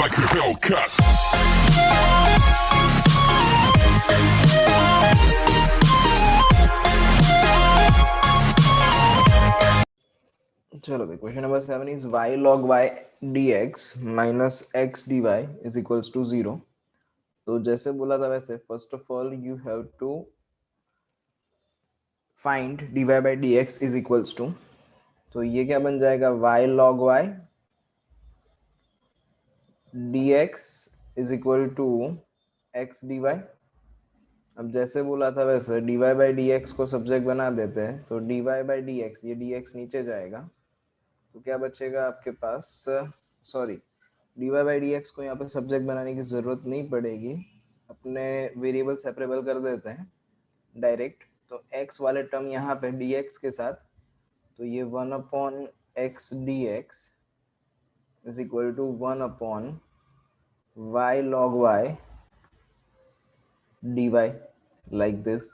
like a Hellcat. चलो भाई, question number 7 is y log y dx minus x dy is equals to 0. तो जैसे बोला था वैसे first of all you have to find dy by dx is equals to, तो ये क्या बन जाएगा y log y dx is equal to x dy. अब जैसे बोला था वैसे dy by dx को सब्जेक्ट बना देते हैं, तो dy by dx, ये dx नीचे जाएगा तो क्या बचेगा आपके पास, सॉरी dy by dx को यहाँ पे सब्जेक्ट बनाने की जरूरत नहीं पड़ेगी, अपने वेरिएबल सेपरेबल कर देते हैं डायरेक्ट। तो x वाले टर्म यहाँ पे dx के साथ, तो ये 1 upon x dx is equal to 1 upon y log y dy like this.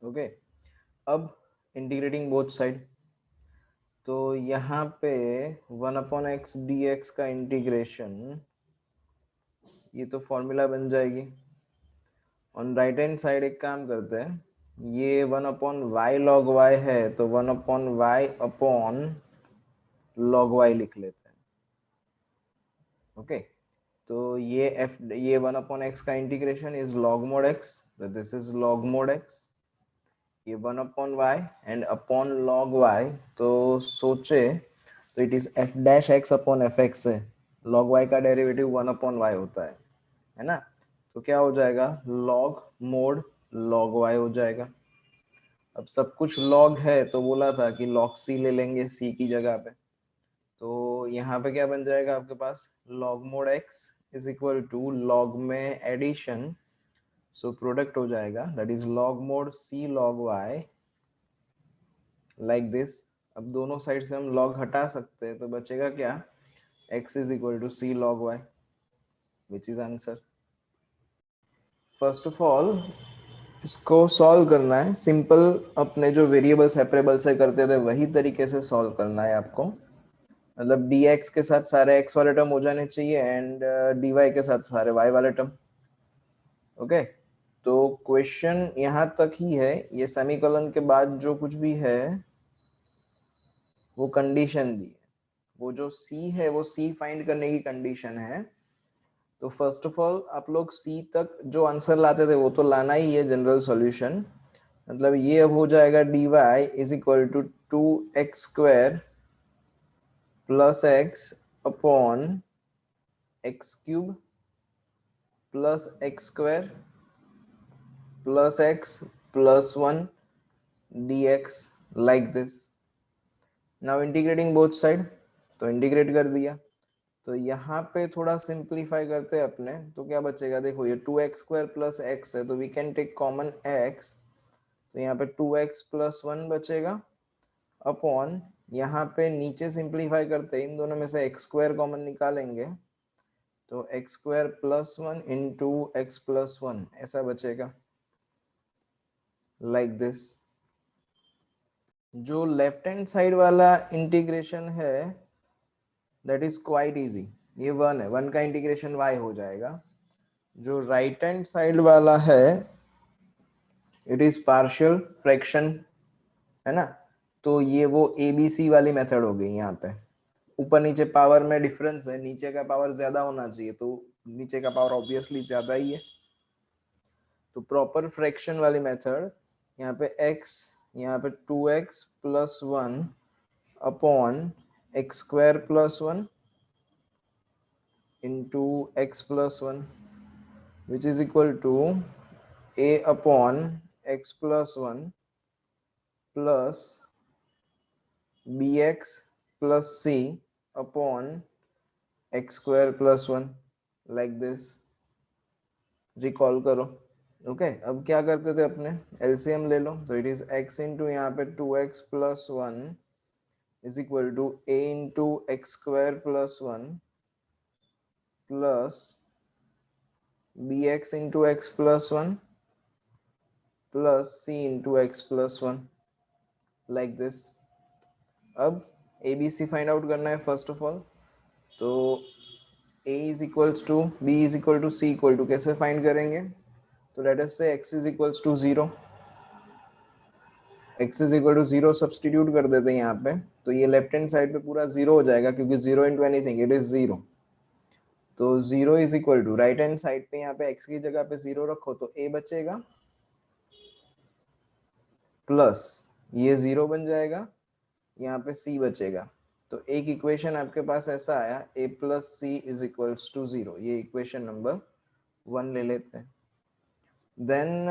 Okay, अब इंटीग्रेटिंग बोथ साइड, तो यहाँ पे 1 अपॉन एक्स डी एक्स का इंटीग्रेशन, ये तो फॉर्मूला बन जाएगी। ऑन राइट हैंड साइड एक काम करते हैं, ये 1 अपॉन वाई लॉग वाई है तो 1 upon Y upon log Y लिख लेते हैं। ओके, तो ये 1 अपॉन एक्स का integration is log mod X, तो this is log mod X. ये 1 upon Y and upon log Y, तो सोचे तो it is F dash X upon F X है, लॉग वाई का डेरिवेटिव 1 अपॉन वाई होता है ना। तो क्या हो जाएगा लॉग मोड लॉग वाई हो जाएगा। अब सब कुछ लॉग है तो बोला था कि लॉग सी ले लेंगे सी की जगह पे, तो यहाँ पे क्या बन जाएगा आपके पास log mod X is equal to log में एडिशन, सो प्रोडक्ट हो जाएगा that is log mod C log Y like this. अब दोनों साइड से हम लॉग हटा सकते हैं तो बचेगा क्या x is equal to c log y which is answer. First of all इसको सॉल्व करना है सिंपल, अपने जो वेरिएबल सेपरेबल से करते थे वही तरीके से सॉल्व करना है आपको, मतलब dx के साथ सारे x वाले टर्म हो जाने चाहिए एंड dy के साथ सारे y वाले टर्म। ओके, तो क्वेश्चन यहाँ तक ही है, ये सेमीकोलन के बाद जो कुछ भी है वो कंडीशन दी है, वो जो c है वो c फाइंड करने की कंडीशन है। तो फर्स्ट ऑफ ऑल आप लोग c तक जो आंसर लाते थे वो तो लाना ही है जनरल सॉल्यूशन, मतलब ये अब हो जाएगा dy is equal to 2x square plus x upon x cube plus x square plus x plus 1 dx like this. Now integrating both side, तो इंटीग्रेट कर दिया, तो यहाँ पे थोड़ा सिंप्लीफाई करते हैं अपने, तो क्या बचेगा देखो ये 2x स्क्वायर प्लस x है तो we can take common x, तो यहाँ पे 2x प्लस 1 बचेगा अपॉन यहाँ पे नीचे सिंप्लीफाई करते हैं इन दोनों में से x स्क्वायर कॉमन निकालेंगे तो x square plus 1 into x plus 1 ऐसा बचेगा लाइक दिस। जो लेफ्ट हैंड साइड वाला इंटीग्रेशन है दैट इज क्वाइट इजी, ये 1 है, 1 का इंटीग्रेशन y हो जाएगा। जो राइट हैंड साइड वाला है इट इज पार्शियल फ्रैक्शन, है ना, तो ये वो ABC वाली मेथड हो गई। यहाँ पे ऊपर नीचे पावर में डिफरेंस है, नीचे का पावर ज्यादा होना चाहिए तो नीचे का पावर ऑब्वियसली ज्यादा ही है, तो प्रॉपर फ्रैक्शन वाली मेथड यहाँ पे x, यहाँ पे 2x plus 1 upon x square plus 1 into x plus 1 which is equal to a upon x plus 1 plus bx plus c upon x square plus 1 like this. Recall करो। Okay, अब क्या करते थे अपने एलसीएम ले लो, तो इट इज x इंटू यहाँ पे 2x plus 1 is equal to a into x square plus 1 plus bx into x plus 1 plus c into x plus 1 like this. अब ABC फाइंड आउट करना है फर्स्ट ऑफ ऑल, तो is equals to b is equal to c equal to कैसे find करेंगे? तो let us say x is equals to 0, x is equal to 0 substitute कर देते हैं यहाँ पे, तो ये लेफ्ट हैंड साइड पे पूरा 0 हो जाएगा क्योंकि 0 इंटू एनीथिंग इट इज 0। तो 0 is equal to right hand side पे यहाँ पे x की जगह पे 0 रखो तो a बचेगा प्लस ये 0 बन जाएगा, यहाँ पे c बचेगा। तो एक इक्वेशन आपके पास ऐसा आया a plus c is equals to 0, ये इक्वेशन नंबर 1 ले लेते हैं। Then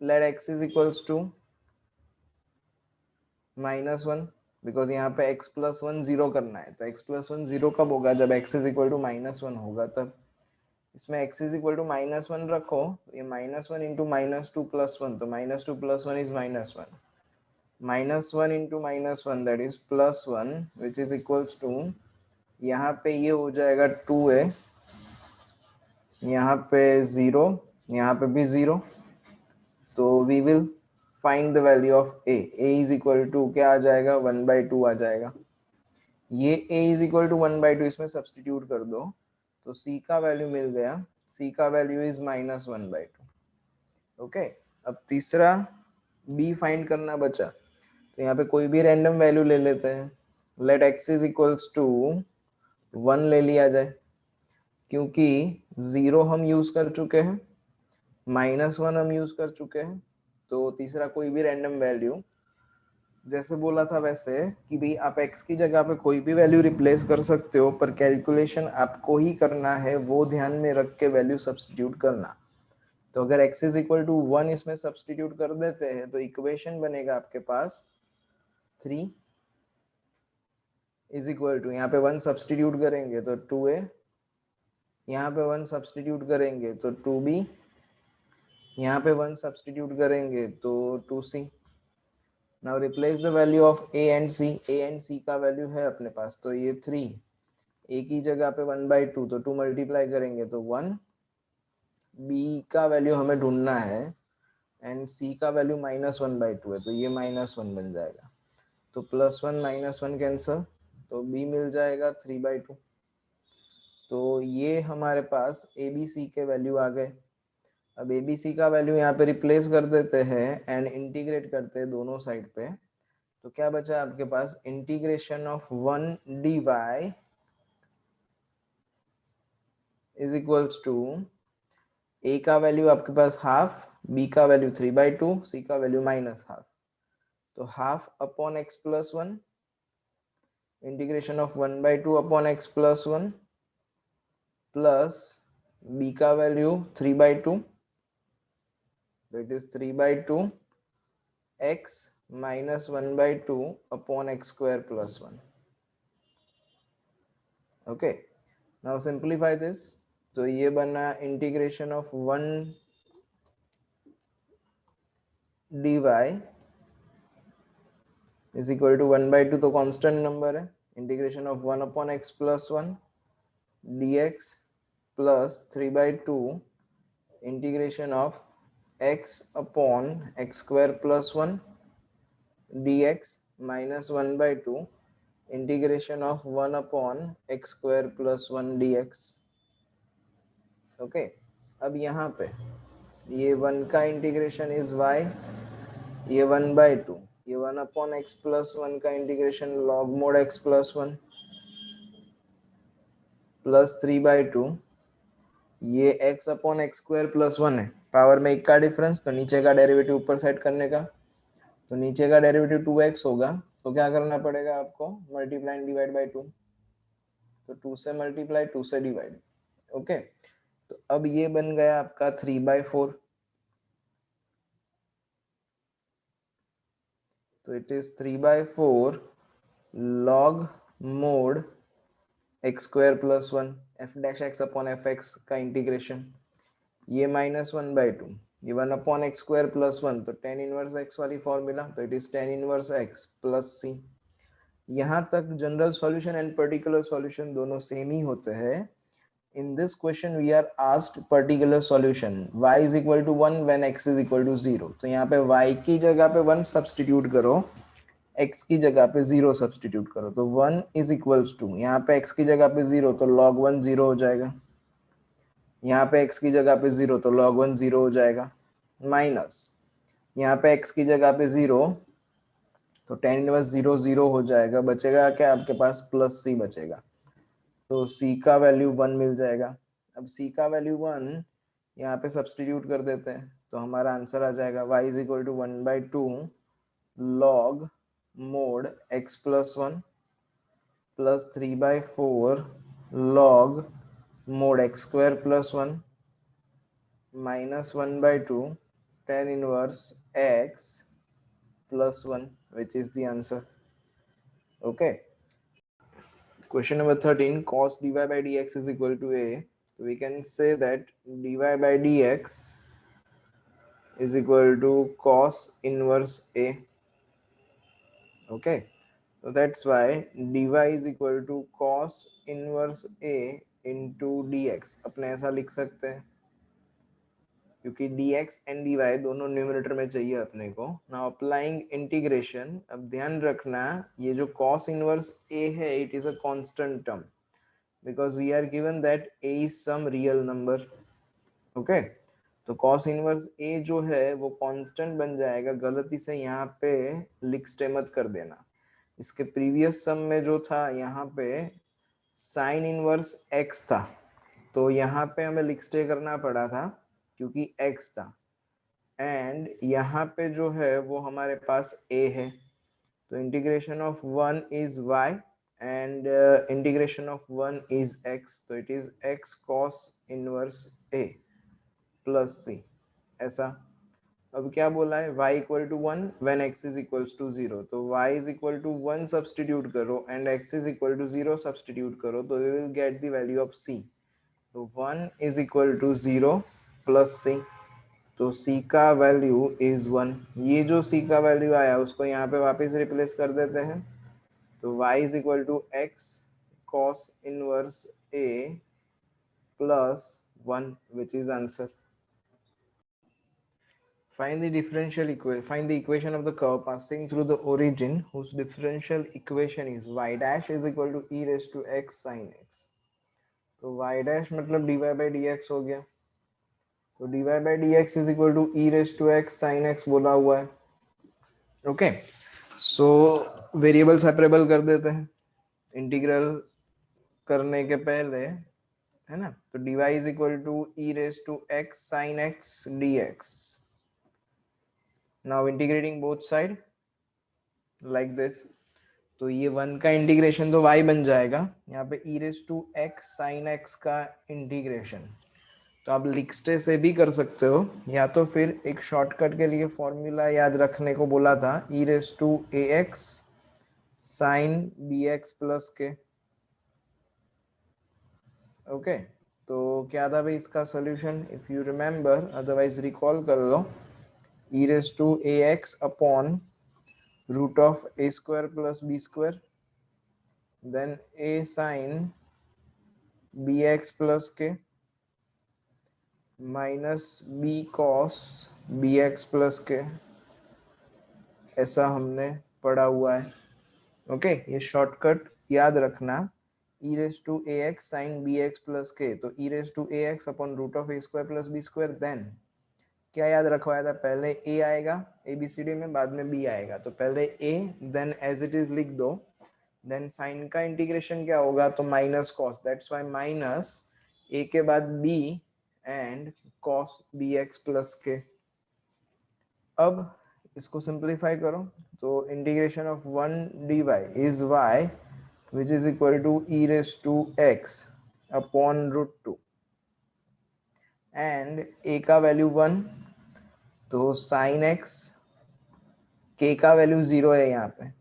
let x is equals to -1 because यहाँ पे x प्लस 1 0 करना है, तो x प्लस 1 0 कब होगा? जब x इज इक्वल टू -1 होगा तब। इसमें x इज इक्वल टू -1 रखो, ये -1 इंटू -2 प्लस 1, तो -2 plus 1 is -1, -1 into -1 that is +1 which is equals to, यहाँ पे ये हो जाएगा 2a, यहाँ पे 0, यहाँ पे भी 0, तो we will find the value of a is equal to क्या आ जाएगा? 1/2 आ जाएगा। ये a इज इक्वल टू 1/2 इसमें सब्सटीट्यूट कर दो तो c का वैल्यू मिल गया, c का वैल्यू इज -1/2। ओके, अब तीसरा b फाइंड करना बचा, तो यहाँ पे कोई भी रैंडम वैल्यू ले लेते हैं। Let x is equals to 1 ले लिया जाए, क्योंकि 0 हम यूज कर चुके हैं, -1 हम यूज कर चुके हैं, तो तीसरा कोई भी रैंडम वैल्यू, जैसे बोला था वैसे कि भाई आप x की जगह पे कोई भी वैल्यू रिप्लेस कर सकते हो, पर कैलकुलेशन आपको ही करना है, वो ध्यान में रख के वैल्यू सब्स्टिट्यूट करना। तो अगर x इज इक्वल टू 1 इसमें सब्स्टिट्यूट कर देते हैं तो इक्वेशन बनेगा आपके पास 3 इज इक्वल टू, यहाँ पे 1 सब्स्टिट्यूट करेंगे तो 2a, यहाँ पे 1 सब्स्टिट्यूट करेंगे तो 2b, यहाँ पे 1 सब्स्टिट्यूट करेंगे तो 2c। Now replace the value of a and c का वैल्यू है अपने पास, तो ये 3, a की जगह पे 1/2 तो 2 मल्टीप्लाई करेंगे तो 1, b का वैल्यू हमें ढूंढना है एंड c का वैल्यू -1/2 है, तो ये -1 बन जाएगा, तो +1 -1 कैंसल, तो b मिल जाएगा 3/2। तो ये हमारे पास a b c के वैल्यू आ गए। अब a b c का वैल्यू यहाँ पे रिप्लेस कर देते हैं एंड इंटीग्रेट करते हैं दोनों साइड पे, तो क्या बचा आपके पास? Integration of 1 dy is equals to, a का वैल्यू आपके पास हाफ, b का वैल्यू 3/2, c का वैल्यू -1/2, तो half upon x plus 1, integration of 1/2 upon x plus 1 plus b का value 3/2, that is 3/2 x minus 1/2 upon x square plus 1. Okay, now simplify this, तो ये बना integration of 1 dy is equal to 1/2, तो constant number है, integration of 1 upon x plus 1 dx plus 3/2 integration of x upon x square plus 1 dx minus 1/2 integration of 1 upon x square plus 1 dx। Okay, अब यहाँ पे ये 1 का integration is y, ये 1/2, ये 1 upon x plus 1 का integration log mod x plus 1 plus 3/2, ये x upon x square plus 1 है, पावर में 1 का डिफरेंस, तो नीचे का डेरिवेटिव ऊपर साइड करने का, तो नीचे का डेरिवेटिव 2x होगा, तो क्या करना पड़ेगा आपको? मल्टीप्लाई डिवाइड बाय 2, तो 2 से मल्टीप्लाई 2 से डिवाइड। ओके, तो अब ये बन गया आपका 3/4, तो it is 3/4 log mod x square plus 1 f dash x upon F x का इंटीग्रेशन, ये -1/2, ये 1 अपॉन एक्स स्क्वायर प्लस 1, तो tan इनवर्स x वाली फॉर्मूला, तो it is tan inverse x plus c। यहाँ तक general solution and particular solution दोनों same ही होते हैं। In this question we are asked particular solution y is equal to 1 when x is equal to 0, तो यहाँ पे y की जगह पे 1 सब्स्टिट्यूट करो x की जगह पे 0 सब्सटीट्यूट करो तो 1 इज इक्वल्स टू, यहाँ पे x की जगह पे 0 तो log 1 0 हो जाएगा, यहाँ पे x की जगह पे 0 तो log 1 0 हो जाएगा, माइनस यहाँ पे x की जगह पे 0 तो tan इनवर्स 0 0 हो जाएगा, बचेगा क्या आपके पास प्लस c बचेगा, तो c का वैल्यू 1 मिल जाएगा। अब c का वैल्यू 1 यहाँ पे सब्सटीट्यूट कर देते हैं तो हमारा आंसर आ जाएगा y is equal to 1/2 log mod x plus 1 plus 3/4 log mod x square plus 1 minus 1/2 tan inverse x plus 1, which is the answer. Okay. Question number 13, cos dy by dx is equal to a. So we can say that dy by dx is equal to cos inverse a. Okay. So that's why dy is equal to cos inverse a into dx. अपने ऐसा लिख सकते हैं क्योंकि dx and dy दोनों numerator में चाहिए अपने को। नाउ अप्लाइंग इंटीग्रेशन, अब ध्यान रखना ये जो cos इनवर्स a है it is a constant term because we are given that a is some real number. Okay, तो cos इनवर्स a जो है वो कांस्टेंट बन जाएगा, गलती से यहाँ पे लिख स्टे मत कर देना। इसके प्रीवियस सम में जो था यहाँ पे साइन इनवर्स x था तो यहाँ पे हमें लिख स्टे करना पड़ा था क्योंकि x था, एंड यहाँ पे जो है वो हमारे पास a है, तो integration of 1 is y and integration of 1 is x, तो it is x cos inverse a plus c। ऐसा अब क्या बोला है, y equal to 1 when x is equals to 0, तो y is equal to 1 substitute करो and x is equal to 0 substitute करो तो we will get the value of c। तो 1 is equal to 0 plus c, तो c का value is 1। ये जो c का वैल्यू आया उसको यहाँ पे वापस रिप्लेस कर देते हैं, तो y is equal to x cos inverse a plus 1 which is answer. Find the equation of the curve passing through the origin whose differential equation is y dash is equal to e raised to x sin x. तो y dash मतलब dy by dx हो गया, तो dy by dx is equal to e raised to x sin x बोला हुआ है। Okay, so variable separable कर देते हैं इंटीग्रल करने के पहले, है ना, तो dy is equal to e raised to x sin x dx. Now integrating both side like this, तो ये 1 का इंटीग्रेशन तो y बन जाएगा, यहाँ पे e raised to x sin x का इंटीग्रेशन तो आप लिखस्टे से भी कर सकते हो, या तो फिर एक शॉर्टकट के लिए फॉर्मूला याद रखने को बोला था, e raised to ax sin bx plus K. Okay, तो क्या था भाई इसका solution, if you remember, otherwise recall कर लो, e raised to ax upon root of a square plus b square, then a sin bx plus K minus b cos bx plus K, ऐसा हमने पढ़ा हुआ है। ओके, ये shortcut याद रखना, e raised to ax sin bx plus k, तो e raised to ax upon root of a square plus b square, then क्या याद रखवाया था, पहले a आएगा ABCD में, बाद में b आएगा, तो पहले a then as it is लिख दो, देन साइन का इंटीग्रेशन क्या होगा, तो minus cos, that's why minus a के बाद b and cos bx plus k. अब इसको सिंप्लीफाई करो, तो integration of 1 dy is y which is equal to e raised to x upon root 2 and a का वैल्यू 1 तो sin x, k का value 0 है यहाँ पे,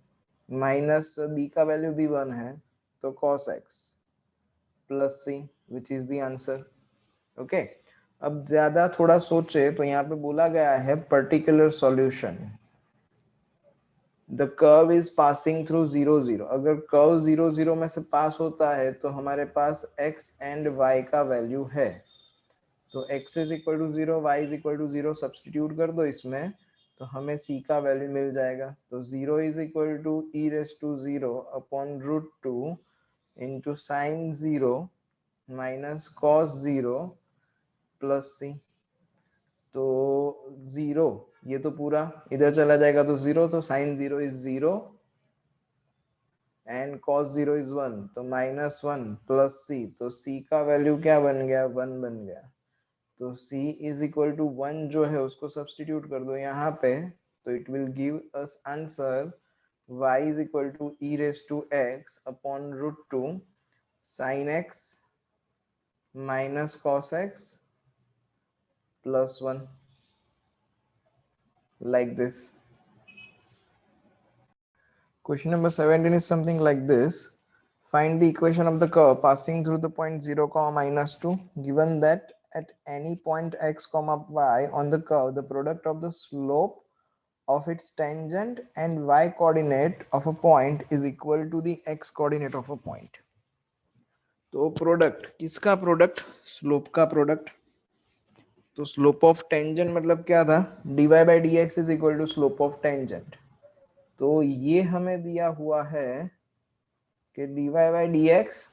माइनस b का वैल्यू भी 1 है तो cos x plus c which is the answer. Okay, अब ज्यादा थोड़ा सोचे तो यहाँ पे बोला गया है particular solution, the curve is passing through 0 0, अगर कर्व 0 0 में से पास होता है तो हमारे पास x एंड y का वैल्यू है, तो x is equal to 0, y is equal to 0 substitute कर दो इसमें, तो हमें c का वैल्यू मिल जाएगा। तो 0 is equal to e raise to 0 upon root 2 into sine 0 minus cos 0 plus c। तो 0 ये तो पूरा इधर चला जाएगा तो 0, तो sine 0 is 0 and cos 0 is 1, तो माइनस 1 प्लस c। तो c का वैल्यू क्या बन गया, 1 बन गया। तो c इज इक्वल टू 1 जो है उसको सब्स्टिट्यूट कर दो यहाँ पे, तो it will give us answer y is equal to e raise to x upon root 2 sine x minus cos x plus 1, like this. Question number 17 is something like this. Find the equation of the curve passing through the point 0, minus 2. Given that at any point x, y on the curve, the product of the slope of its tangent and y coordinate of a point is equal to the x coordinate of a point. तो product किसका product, slope का product. तो slope of tangent मतलब क्या था, dy by dx is equal to slope of tangent. तो ये हमें दिया हुआ है कि dy by dx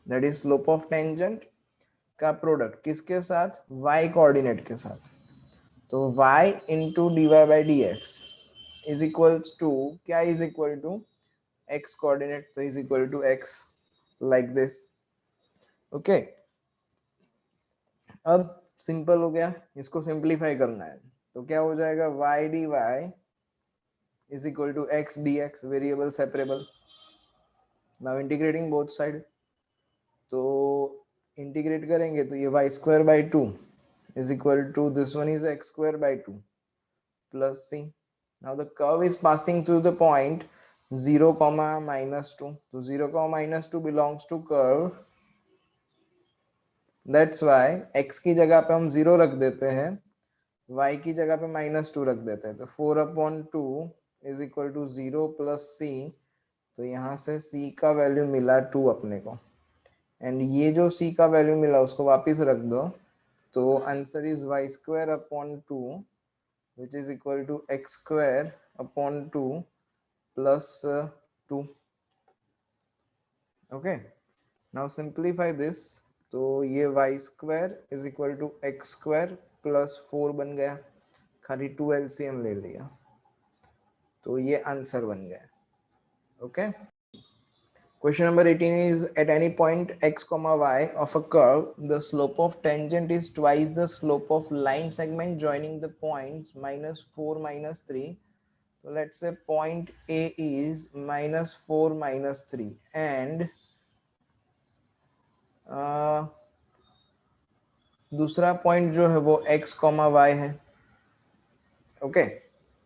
that is slope of tangent का प्रोडक्ट किसके साथ, y कोऑर्डिनेट के साथ। तो y into dy by dx is equals to क्या, is equal to x coordinate, तो is equal to x, like this. Okay, अब simple हो गया, इसको सिंप्लीफाई करना है तो क्या हो जाएगा, y dy is equal to x dx, variable separable. Now integrating both side, तो इंटीग्रेट करेंगे तो ये y square by 2 is equal to this one is x square by 2 plus c. Now the curve is passing through the point 0, minus 2. तो 0, minus 2 belongs to curve. That's why x की जगह पे हम 0 रख देते हैं, y की जगह पे माइनस 2 रख देते हैं। तो 4/2 is equal to 0 plus c। तो यहाँ से c का वैल्यू मिला 2 अपने को, एंड ये जो c का वैल्यू मिला उसको वापस रख दो। तो answer is y square upon 2 which is equal to x square upon 2 plus 2। Okay, now simplify this. तो ये y square is equal to x square plus 4 बन गया, खाली 2 LCM ले लिया, तो ये आंसर बन गया। Okay, question number 18 is at any point x, y of a curve, the slope of tangent is twice the slope of line segment joining the points minus 4, minus 3. So let's say point A is minus 4, minus 3 and दूसरा point जो है वो x, y है। Okay,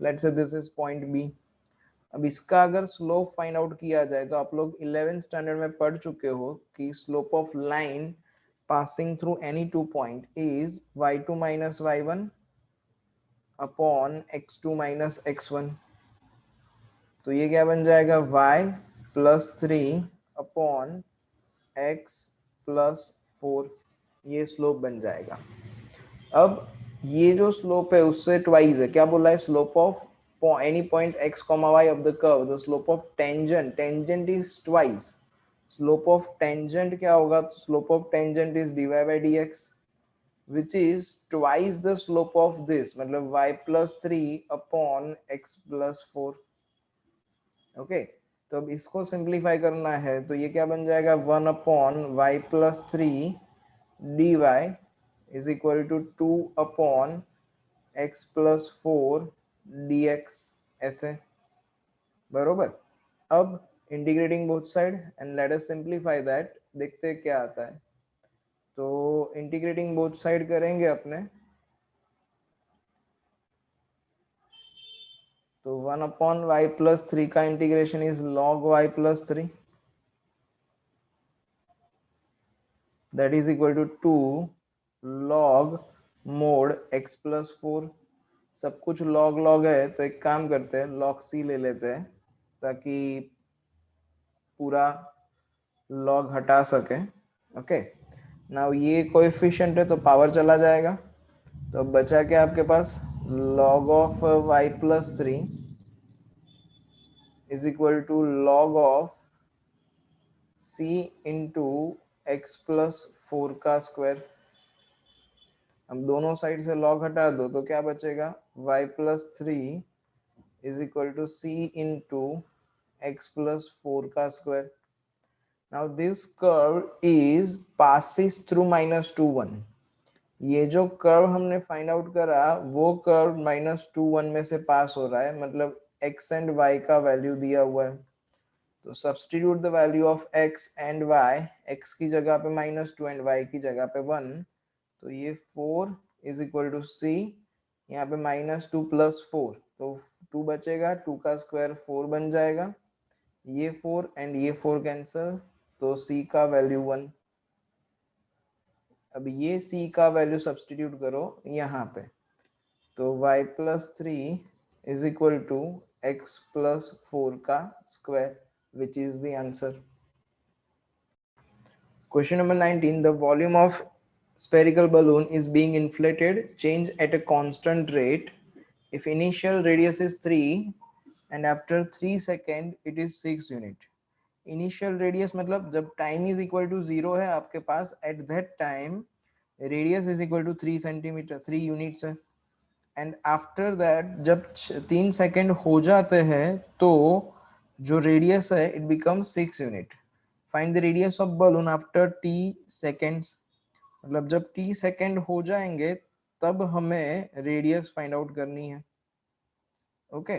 let's say this is point B। अब इसका अगर slope find out किया जाए तो आप लोग 11th स्टैंडर्ड में पढ़ चुके हो कि slope of line passing through any two point is y2 minus y1 upon x2 minus x1। तो ये क्या बन जाएगा, y plus 3 upon x plus 4, ये स्लोप बन जाएगा। अब ये जो स्लोप है उससे ट्वाइस है, क्या बोला है, slope of any point x, y of the curve, the slope of tangent is twice. Slope of tangent क्या होगा, तो slope of tangent is dy by dx which is twice the slope of this, मतलब y plus 3 upon x plus 4। Okay, तो अब इसको simplify करना है तो ये क्या बन जाएगा, 1 upon y plus 3 dy is equal to 2 upon x plus 4 dx, ऐसे, बरोबर। अब integrating both side and let us simplify that, देखते हैं क्या आता है। तो इंटीग्रेटिंग बोथ साइड करेंगे अपने, तो 1 अपॉन y प्लस 3 का integration is log y plus 3, that is equal to 2 log mod x plus 4। सब कुछ log log है तो एक काम करते हैं, log c ले लेते हैं ताकि पूरा log हटा सके। ओके, नाउ ये कोएफिशिएंट है तो पावर चला जाएगा, तो अब बचा क्या आपके पास, log of y plus 3 is equal to log of c into x plus 4 का स्क्वायर। अब दोनों साइड से log हटा दो तो क्या बचेगा, y plus 3 is equal to c into x plus 4 का square. Now this curve is passes through -2 1। ये जो कर्व हमने फाइंड आउट करा वो कर्व -2 1 में से पास हो रहा है, मतलब x एंड y का वैल्यू दिया हुआ है। तो substitute the value of x and y, x की जगह पे -2 एंड y की जगह पे 1, तो ये 4 इज इक्वल टू c, यहाँ पे -2 प्लस 4 तो 2 बचेगा, 2 का स्क्वायर 4 बन जाएगा, ये 4 एंड ये 4 कैंसिल, तो c का वैल्यू 1। अब ये c का वैल्यू सब्स्टिट्यूट करो यहाँ पे, तो y plus 3 is equal to x plus 4 का square, which is the answer. Question number 19. The volume of spherical balloon is being inflated, change at a constant rate if initial radius is 3 and after 3 seconds it is 6 unit. Initial radius मतलब जब time is equal to 0 है आपके पास, at that time radius is equal to 3 centimeter 3 units है, and after that जब 3 second हो जाते हैं तो जो रेडियस है it becomes 6 unit. Find the radius of balloon after T seconds, मतलब जब टी सेकेंड हो जाएंगे तब हमें रेडियस फाइंड आउट करनी है। ओके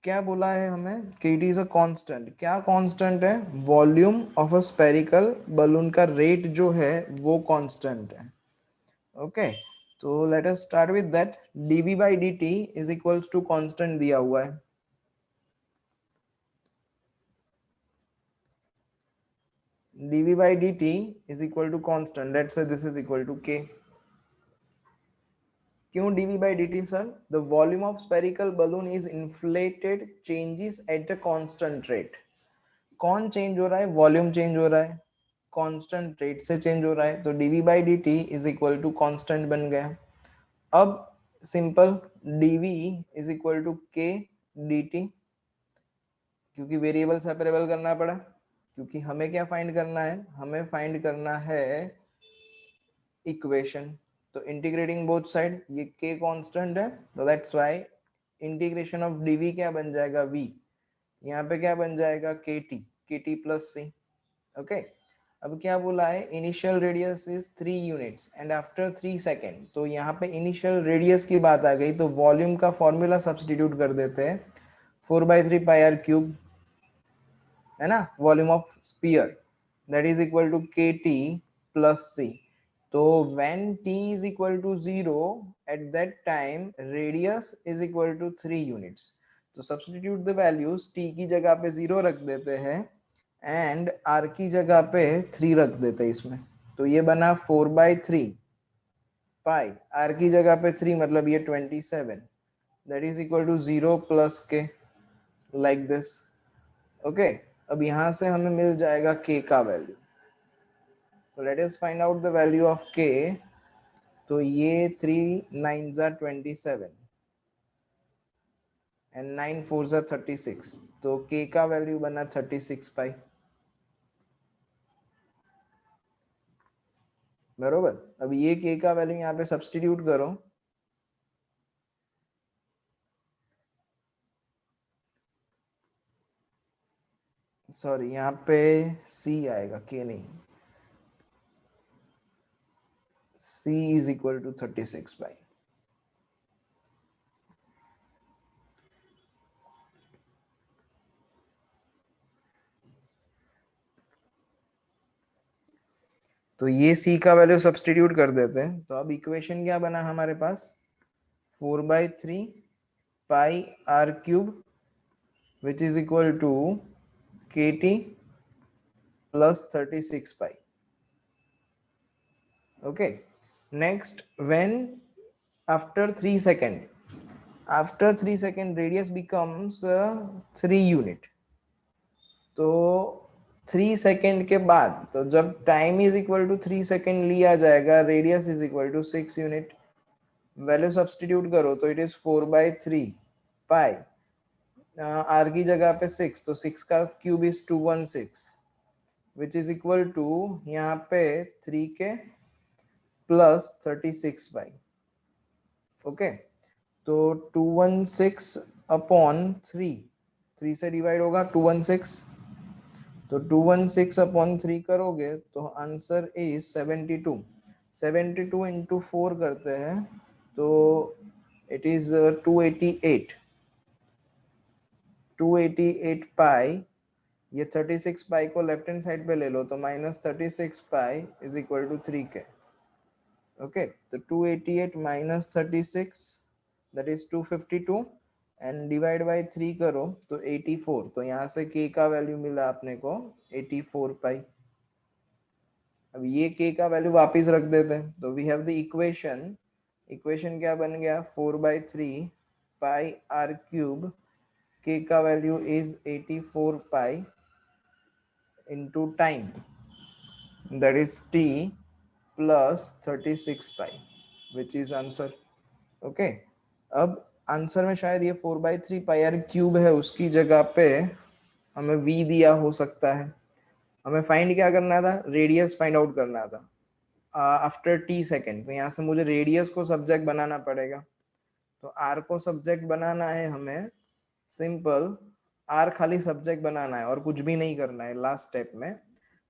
क्या बोला है हमें कि इट इज अ कांस्टेंट। क्या कांस्टेंट है, volume of a spherical balloon का रेट जो है वो कांस्टेंट है। ओके तो let us start with that. dv by dt is equals to constant दिया हुआ है, dv by dt is equal to constant, let's say this is equal to k। क्यों dv by dt sir, the volume of spherical balloon is inflated changes at a constant rate। कौन change हो रहा है, volume change हो रहा है, constant rate से change हो रहा है, तो dv by dt is equal to constant बन गया। अब simple dv is equal to k dt, क्योंकि वेरिएबल सेपरेबल करना पड़ा, क्योंकि हमें क्या फाइंड करना है, हमें फाइंड करना है इक्वेशन। तो इंटीग्रेटिंग बोथ साइड, ये k कांस्टेंट है तो that's why integration of dv क्या बन जाएगा v, यहाँ पे क्या बन जाएगा kt प्लस c। ओके अब क्या बोला है, initial radius is 3 units and after 3 second, तो यहाँ पे इनिशियल रेडियस की बात आ गई तो वॉल्यूम का फॉर्मूला सब्स्टिट्यूट कर देते हैं, 4/3 पाई आर क्यूब है ना, volume of sphere that is equal to kt plus c। तो when t is equal to 0 at that time radius is equal to 3 units। तो substitute the values, t की जगह पे 0 रख देते हैं एंड r की जगह पे 3 रख देते हैं इसमें, तो ये बना 4/3 पाई, r की जगह पे 3 मतलब ये 27, that is equal to 0 plus k, like this. Okay अब यहां से हमें मिल जाएगा k का वैल्यू, तो let us find out the value of k। तो ये 3 9s are 27 and 9 4s are 36, तो k का वैल्यू बना 36 पाई, बरोबर। अब ये k का वैल्यू यहाँ पे सब्स्टिट्यूट करो, सॉरी यहाँ पे c आएगा k नहीं, c इज इक्वल टू 36 पाई। तो ये c का वैल्यू सब्स्टिट्यूट कर देते हैं, तो अब इक्वेशन क्या बना हमारे पास, 4/3 pi r cube which is equal to kt plus 36 pi. Okay next when after 3 second, after 3 second radius becomes 3 unit, तो 3 सेकेंड के बाद, तो जब time is equal to 3 second लिया जाएगा radius is equal to 6 unit. Value substitute करो तो it is 4/3 pi, are की जगह पे 6, तो 6 का cube is 216 which is equal to यहाँ पे 3k प्लस 36 बाई, ओके। तो 216 अपॉन 3 से डिवाइड होगा 216, तो 216 अपॉन 3 करोगे तो आंसर इज 72। 72 इंटू 4 करते हैं तो इट इज 288 पाई। ये 36 पाई को लेफ्ट हैंड साइड पे ले लो तो minus 36 pi is equal to 3k, okay. तो 288 minus 36 that is 252 and divide by 3 करो तो 84, तो यहाँ से k का वैल्यू मिला अपने को 84 पाई। अब ये k का वैल्यू वापस रख देते हैं तो we have the equation, equation क्या बन गया 4/3 पाई r क्यूब, k का value is 84 pi into time that is t plus 36 pi which is answer, okay। अब आंसर में शायद ये 4/3 पाई आर क्यूब है, उसकी जगह पे हमें v दिया हो सकता है। हमें फाइंड क्या करना था, रेडियस फाइंड आउट करना था आफ्टर t सेकेंड, तो यहाँ से मुझे रेडियस को सब्जेक्ट बनाना पड़ेगा। तो r को सब्जेक्ट बनाना है हमें, सिंपल r खाली सब्जेक्ट बनाना है और कुछ भी नहीं करना है लास्ट स्टेप में।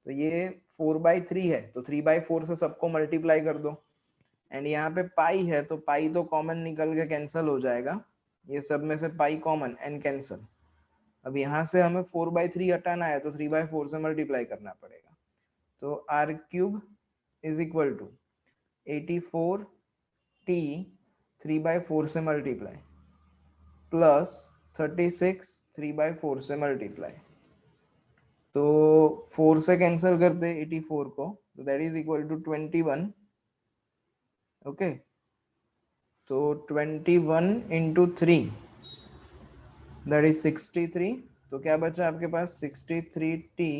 तो ये 4/3 है तो 3/4 से सबको मल्टीप्लाई कर दो, एंड यहाँ पे पाई है तो पाई तो कॉमन निकल के कैंसिल हो जाएगा, ये सब में से पाई कॉमन एंड कैंसिल। अब यहाँ से हमें 4/3 हटाना है तो 3/4 से मल्टीप्लाई करना पड़ेगा। तो r cube is equal to 84t 3/4 से मल्टीप्लाई प्लस 36 3/4 से मल्टीप्लाई, तो 4 से कैंसिल करते 84 को तो that is equal to 21, okay. तो 21 इंटू 3 दैट इज 63, तो क्या बचा आपके पास 63t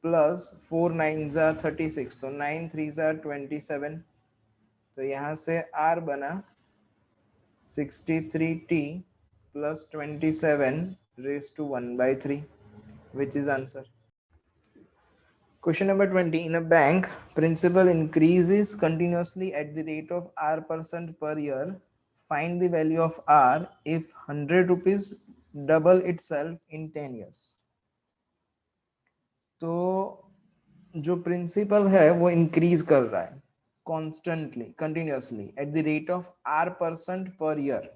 प्लस 4 9 जा 36, तो 9 3 जा 27, तो यहाँ से r बना 63t plus 27 raised to 1/3 which is answer. Question number 20. In a bank, principal increases continuously at the rate of r% per year. Find the value of r if 100 rupees double itself in 10 years. तो जो principal है वो increase कर रहा है constantly continuously at the rate of r% per year.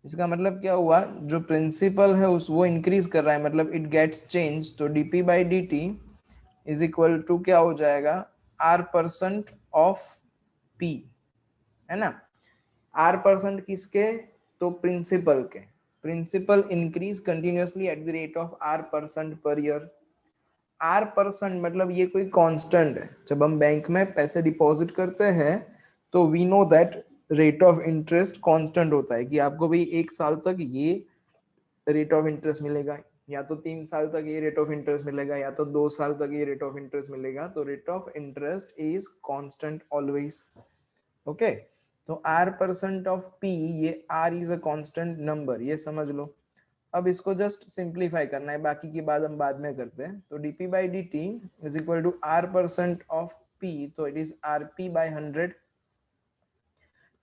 इसका मतलब क्या हुआ, जो प्रिंसिपल है उस वो इंक्रीज कर रहा है, मतलब इट गेट्स चेंज, तो dp/dt इज इक्वल टू क्या हो जाएगा r% ऑफ p, है ना। r% किसके, तो प्रिंसिपल के। Principal increase continuously at the rate of r% per year. r% मतलब ये कोई कांस्टेंट है। जब हम बैंक में पैसे डिपॉजिट करते हैं तो we know that rate of interest constant होता है कि आपको भाई 1 साल तक ये रेट ऑफ इंटरेस्ट मिलेगा, या तो 3 साल तक ये रेट ऑफ इंटरेस्ट मिलेगा, या तो 2 साल तक ये रेट ऑफ इंटरेस्ट मिलेगा। तो rate of interest is constant always, okay. तो r% ऑफ p, ये r is a constant number, ये समझ लो। अब इसको जस्ट सिंप्लीफाई करना है, बाकी की बात हम बाद में करते हैं। तो dp/dt is equal to r% of p, तो it is rp/100।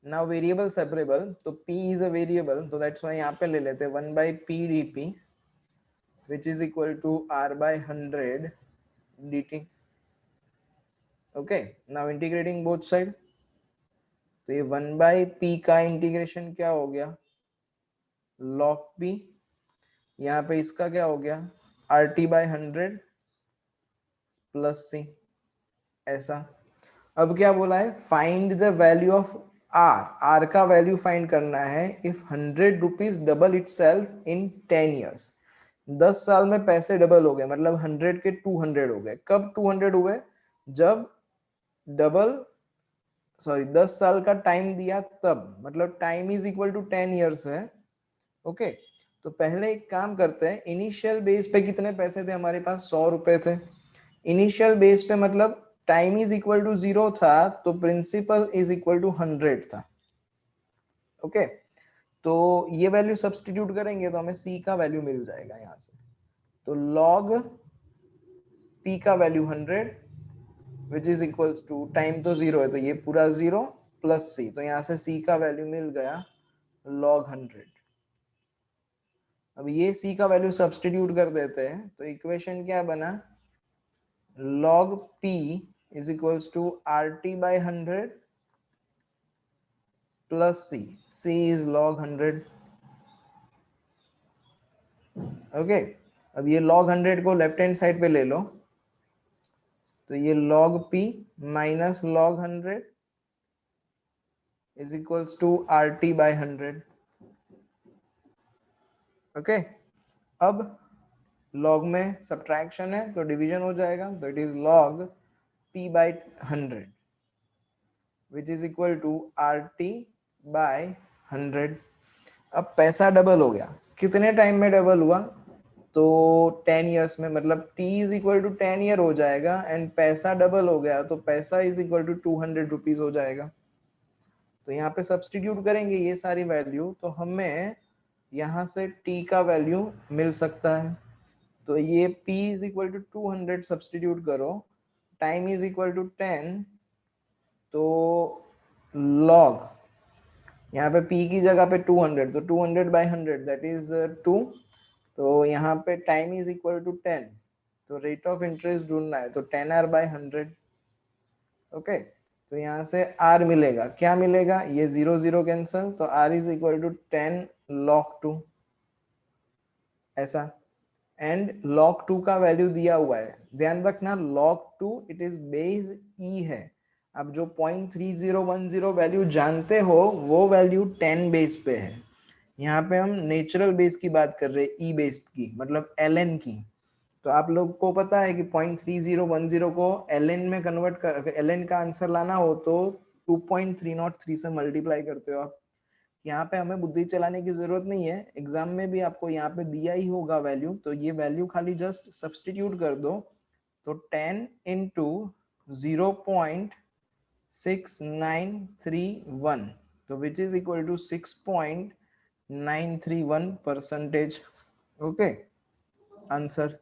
Now variable separable, तो p इज अ वेरिएबल, तो दैट्स व्हाई यहाँ पे ले लेते हैं 1/p dp which is equal to r/100 dt, okay। now integrating both side, तो ये 1/p का इंटीग्रेशन क्या हो गया log p, यहाँ पे इसका क्या हो गया RT/100 प्लस c, ऐसा। अब क्या बोला है, find the value of r का वैल्यू फाइंड करना है if 100 rupees double itself in 10 years। 10 साल में पैसे डबल हो गए, मतलब 100 के 200 हो गए। कब 200 हुए, जब डबल 10 साल का टाइम दिया तब, मतलब time is equal to 10 years है, ओके। तो पहले एक काम करते हैं, इनिशियल बेस पे कितने पैसे थे हमारे पास, 100 रुपए थे। इनिशियल बेस पे मतलब टाइम इज इक्वल टू 0 था, तो प्रिंसिपल इज इक्वल टू 100 था, ओके, तो ये वैल्यू सब्स्टिट्यूट करेंगे तो हमें c का वैल्यू मिल जाएगा यहाँ से। तो log p का value 100 which is equals to, time तो 0 है तो ये पूरा 0 प्लस c, तो यहाँ से c का वैल्यू मिल गया log 100। अब ये c का वैल्यू सब्स्टिट्यूट कर देते हैं तो इक्वेशन क्या बना, log p is equals to RT by 100 plus c is log 100। Okay, अब ये log 100 को लेफ्ट हैंड साइड पे ले लो, तो ये log p minus log 100 is equals to RT by 100। Okay, अब log में सब्ट्रैक्शन है तो डिवीजन हो जाएगा, तो it is log p by 100 which is equal to RT by 100। अब पैसा डबल हो गया, कितने टाइम में डबल हुआ, तो 10 इयर्स में, मतलब t is equal to 10 year हो जाएगा एंड पैसा डबल हो गया तो पैसा इज इक्वल टू 200 रुपीज हो जाएगा। तो यहाँ पे सब्स्टिट्यूट करेंगे ये सारी वैल्यू तो हमें यहाँ से t का वैल्यू मिल सकता है। तो ये p is equal to 200 substitute करो, टाइम इज इक्वल टू 10, तो log यहाँ पे p की जगह पे 200, तो 200 by 100 दैट इज 2, तो यहाँ पे टाइम इज इक्वल टू 10, तो रेट ऑफ इंटरेस्ट ढूंढना है तो 10R by 100। ओके, तो यहाँ से r मिलेगा, क्या मिलेगा, ये 0 0 कैंसल, तो r is equal to 10 log 2 ऐसा, एंड log 2 का वैल्यू दिया हुआ है, ध्यान रखना log 2 it is base e है। अब जो 0.3010 वैल्यू जानते हो वो वैल्यू 10 बेस पे है, यहाँ पे हम नेचुरल बेस की बात कर रहे हैं, ई बेस की मतलब ln की। तो आप लोग को पता है कि 0.3010 को ln में कन्वर्ट कर, ln का आंसर लाना हो तो 2.303 से मल्टीप्लाई करते हो आप। यहाँ पे हमें बुद्धि चलाने की जरूरत नहीं है, एग्जाम में भी आपको यहाँ पे दिया ही होगा वैल्यू, तो ये वैल्यू खाली जस्ट सब्स्टिट्यूट कर दो, तो 10 इंटू 0.6931, तो which is equal to 6.931%। Okay, answer